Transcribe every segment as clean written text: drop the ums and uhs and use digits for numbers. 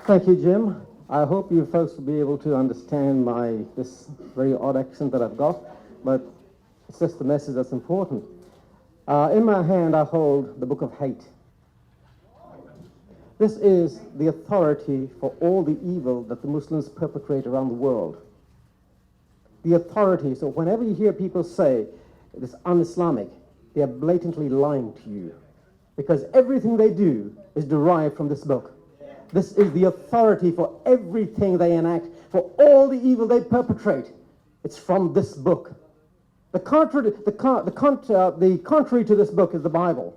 Thank you, Jim. I hope you folks will be able to understand this very odd accent that I've got, but it's just the message that's important. In my hand, I hold the Book of Hate. This is the authority for all the evil that the Muslims perpetrate around the world. The authority, so whenever you hear people say it is un-Islamic, they are blatantly lying to you, because everything they do is derived from this book. This is the authority for everything they enact, for all the evil they perpetrate. It's from this book. The contrary to this book is the Bible.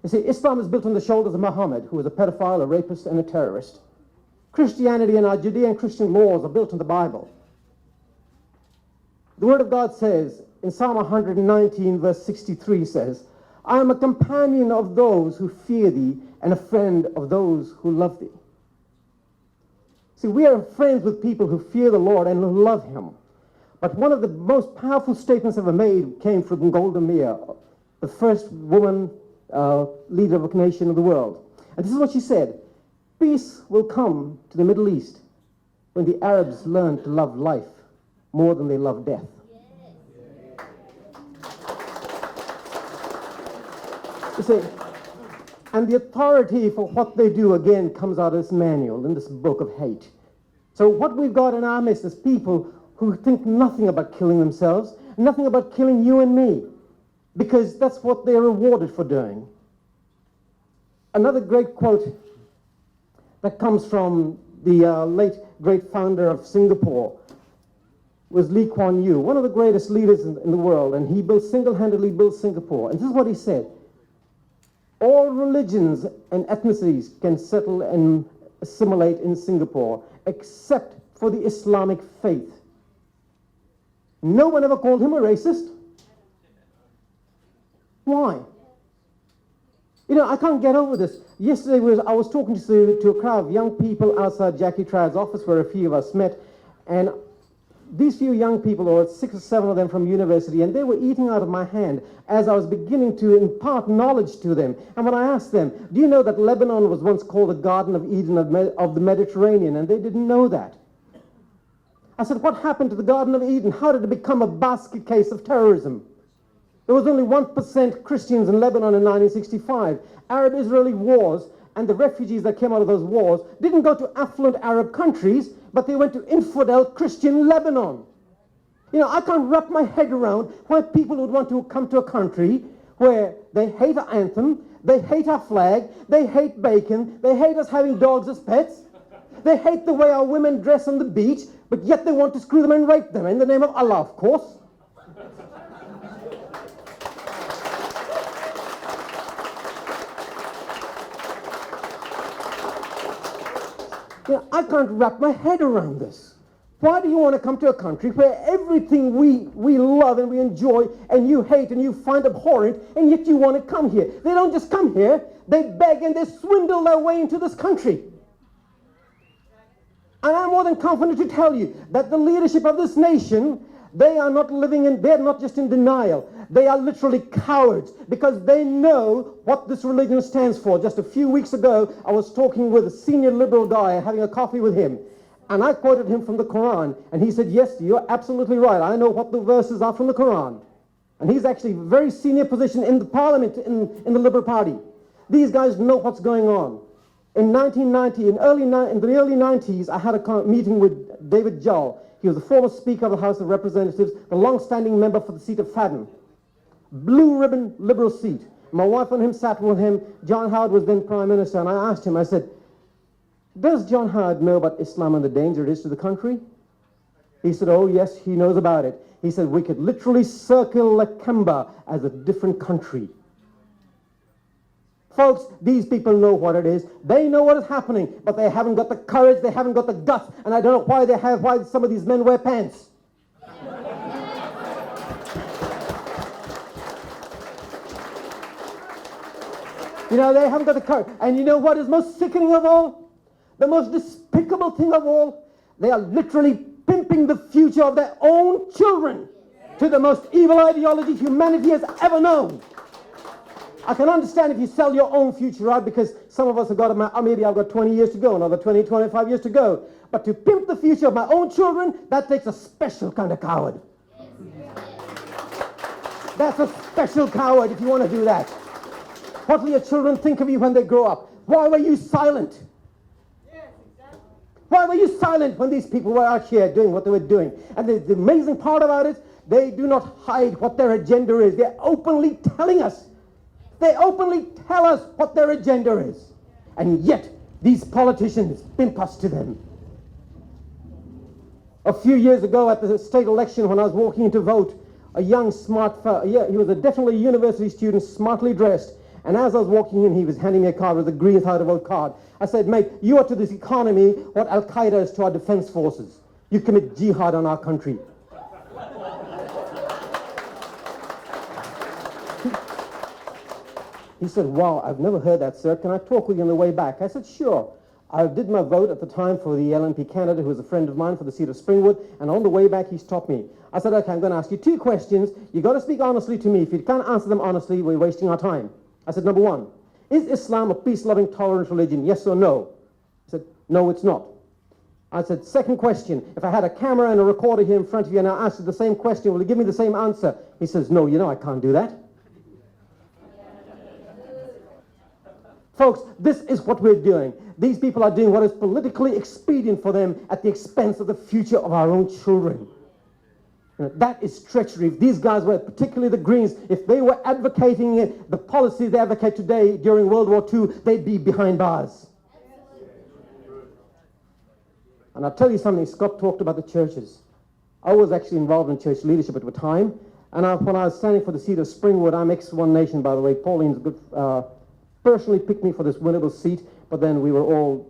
You see, Islam is built on the shoulders of Muhammad, who was a pedophile, a rapist, and a terrorist. Christianity and our Judean Christian laws are built on the Bible. The Word of God says, in Psalm 119, verse 63 says, I am a companion of those who fear thee, and a friend of those who love thee. See, we are friends with people who fear the Lord and who love him. But one of the most powerful statements ever made came from Golda Meir, the first woman leader of a nation of the world. And this is what she said: peace will come to the Middle East when the Arabs learn to love life more than they love death. You see, and the authority for what they do, again, comes out of this manual, in this book of hate. So what we've got in our midst is people who think nothing about killing themselves, nothing about killing you and me, because that's what they're rewarded for doing. Another great quote that comes from the late great founder of Singapore was Lee Kuan Yew, one of the greatest leaders in the world, and he single-handedly built Singapore. And this is what he said: all religions and ethnicities can settle and assimilate in Singapore, except for the Islamic faith. No one ever called him a racist. Why? You know, I can't get over this. Yesterday I was talking to a crowd of young people outside Jackie Trad's office, where a few of us met, and these few young people, or 6 or 7 of them from university, and they were eating out of my hand as I was beginning to impart knowledge to them. And when I asked them, do you know that Lebanon was once called the Garden of Eden of the Mediterranean? And they didn't know that. I said, what happened to the Garden of Eden? How did it become a basket case of terrorism? There was only 1% Christians in Lebanon in 1965. Arab-Israeli wars and the refugees that came out of those wars didn't go to affluent Arab countries, but they went to infidel Christian Lebanon. You know, I can't wrap my head around why people would want to come to a country where they hate our anthem, they hate our flag, they hate bacon, they hate us having dogs as pets, they hate the way our women dress on the beach, but yet they want to screw them and rape them, in the name of Allah, of course. You know, I can't wrap my head around this. Why do you want to come to a country where everything we love and we enjoy and you hate and you find abhorrent, and yet you want to come here? They don't just come here, they beg and they swindle their way into this country. And I'm more than confident to tell you that the leadership of this nation, they're not just in denial. They are literally cowards, because they know what this religion stands for. Just a few weeks ago, I was talking with a senior liberal guy, having a coffee with him, and I quoted him from the Quran, and he said, yes, you're absolutely right. I know what the verses are from the Quran. And he's actually a very senior position in the parliament, in the Liberal Party. These guys know what's going on. In 1990, in the early 90s, I had a meeting with David Joel. He was the former Speaker of the House of Representatives, the long-standing member for the seat of Fadden. Blue ribbon Liberal seat. My wife and him sat with him. John Howard was then Prime Minister, and I asked him, I said, does John Howard know about Islam and the danger it is to the country? He said, oh yes, he knows about it. He said, we could literally circle Lakemba as a different country. Folks, these people know what it is. They know what is happening, but they haven't got the courage, they haven't got the guts, and I don't know why some of these men wear pants. You know, they haven't got the courage. And you know what is most sickening of all? The most despicable thing of all? They are literally pimping the future of their own children to the most evil ideology humanity has ever known. I can understand if you sell your own future, right? Because some of us have got, maybe I've got 20 years to go, another 20, 25 years to go. But to pimp the future of my own children, that takes a special kind of coward. That's a special coward if you want to do that. What will your children think of you when they grow up? Why were you silent? Why were you silent when these people were out here doing what they were doing? And the amazing part about it, they do not hide what their agenda is. They're openly telling us. They openly tell us what their agenda is. And yet, these politicians pimp us to them. A few years ago at the state election, when I was walking in to vote, a young smart fellow, he was definitely a university student, smartly dressed. And as I was walking in, he was handing me a card with a green how to vote card. I said, mate, you are to this economy what Al-Qaeda is to our defense forces. You commit jihad on our country. He said, wow, I've never heard that, sir. Can I talk with you on the way back? I said, sure. I did my vote at the time for the LNP candidate who was a friend of mine for the seat of Springwood, and on the way back he stopped me. I said, okay, I'm going to ask you 2 questions. You've got to speak honestly to me. If you can't answer them honestly, we're wasting our time. I said, number 1, is Islam a peace-loving, tolerant religion? Yes or no? He said, no, it's not. I said, 2nd question, if I had a camera and a recorder here in front of you and I asked you the same question, will you give me the same answer? He says, no, you know I can't do that. Folks, this is what we're doing. These people are doing what is politically expedient for them at the expense of the future of our own children. You know, that is treachery. If these guys were, particularly the Greens, if they were advocating the policies they advocate today during World War II, they'd be behind bars. And I'll tell you something, Scott talked about the churches. I was actually involved in church leadership at the time, and when I was standing for the seat of Springwood, I'm ex-One Nation, by the way. Pauline's good, personally picked me for this winnable seat, but then we were all,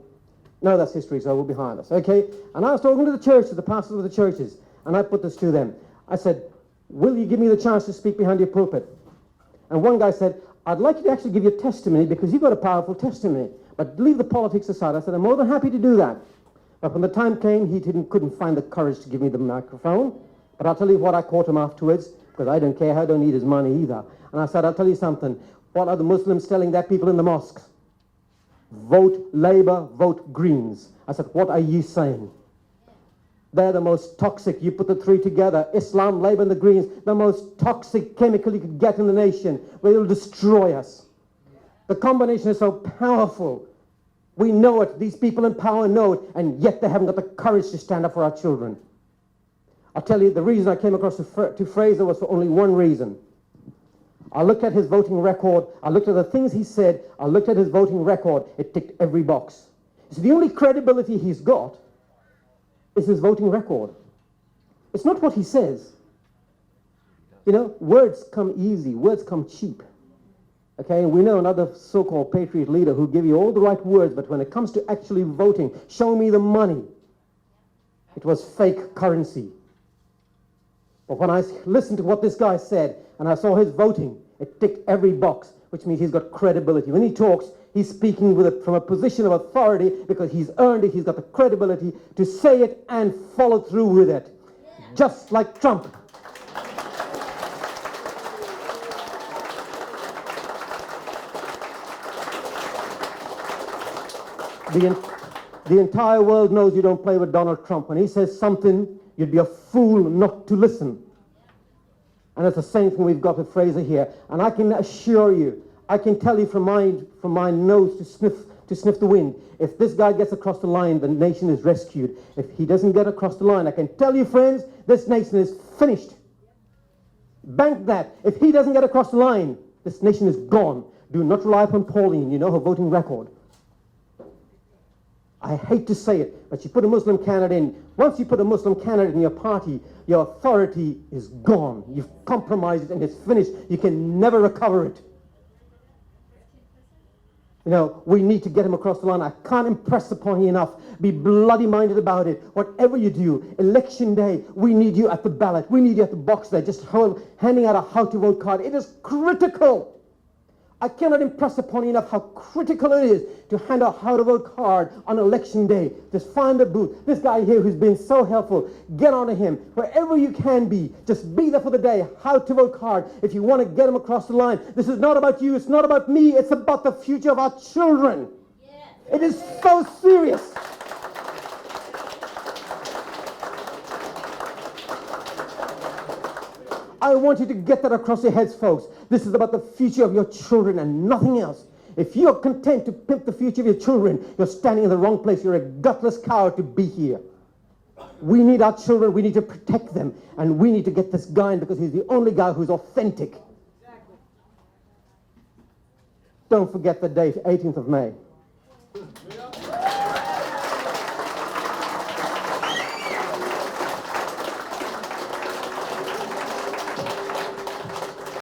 no, that's history, so we're behind us, okay? And I was talking to the churches, the pastors of the churches, and I put this to them. I said, will you give me the chance to speak behind your pulpit? And one guy said, I'd like you to actually give your testimony because you've got a powerful testimony, but leave the politics aside. I said, I'm more than happy to do that. But when the time came, he couldn't find the courage to give me the microphone. But I'll tell you what, I caught him afterwards, because I don't care, I don't need his money either. And I said, I'll tell you something. What are the Muslims telling their people in the mosques? Vote Labour, vote Greens. I said, what are you saying? They're the most toxic. You put the 3 together, Islam, Labour and the Greens, the most toxic chemical you could get in the nation, where it'll destroy us. The combination is so powerful. We know it. These people in power know it, and yet they haven't got the courage to stand up for our children. I'll tell you, the reason I came across to Fraser was for only one reason. I looked at his voting record, I looked at the things he said, I looked at his voting record, it ticked every box. So the only credibility he's got is his voting record. It's not what he says. You know, words come easy, words come cheap. Okay, and we know another so-called patriot leader who give you all the right words, but when it comes to actually voting, show me the money. It was fake currency. But when I listened to what this guy said, and I saw his voting, it ticked every box, which means he's got credibility. When he talks, he's speaking from a position of authority because he's earned it, he's got the credibility to say it and follow through with it. Just like Trump. The entire world knows you don't play with Donald Trump. When he says something, you'd be a fool not to listen. And it's the same thing we've got with Fraser here. And I can assure you, I can tell you from my nose to sniff the wind, if this guy gets across the line, the nation is rescued. If he doesn't get across the line, I can tell you, friends, this nation is finished. Bank that. If he doesn't get across the line, this nation is gone. Do not rely upon Pauline. You know her voting record. I hate to say it, but you put a Muslim candidate in. Once you put a Muslim candidate in your party, your authority is gone. You've compromised it and it's finished. You can never recover it. You know, we need to get him across the line. I can't impress upon you enough. Be bloody minded about it. Whatever you do, election day, we need you at the ballot. We need you at the box there, just handing out a how to vote card. It is critical. I cannot impress upon you enough how critical it is to hand out how to vote card on election day. Just find a booth. This guy here who's been so helpful, get onto him. Wherever you can be, just be there for the day. How to vote card. If you want to get them across the line. This is not about you. It's not about me. It's about the future of our children. Yeah. It is so serious. I want you to get that across your heads, folks. This is about the future of your children and nothing else. If you're content to pimp the future of your children, you're standing in the wrong place. You're a gutless coward to be here. We need our children. We need to protect them. And we need to get this guy in because he's the only guy who's authentic. Exactly. Don't forget the date, 18th of May.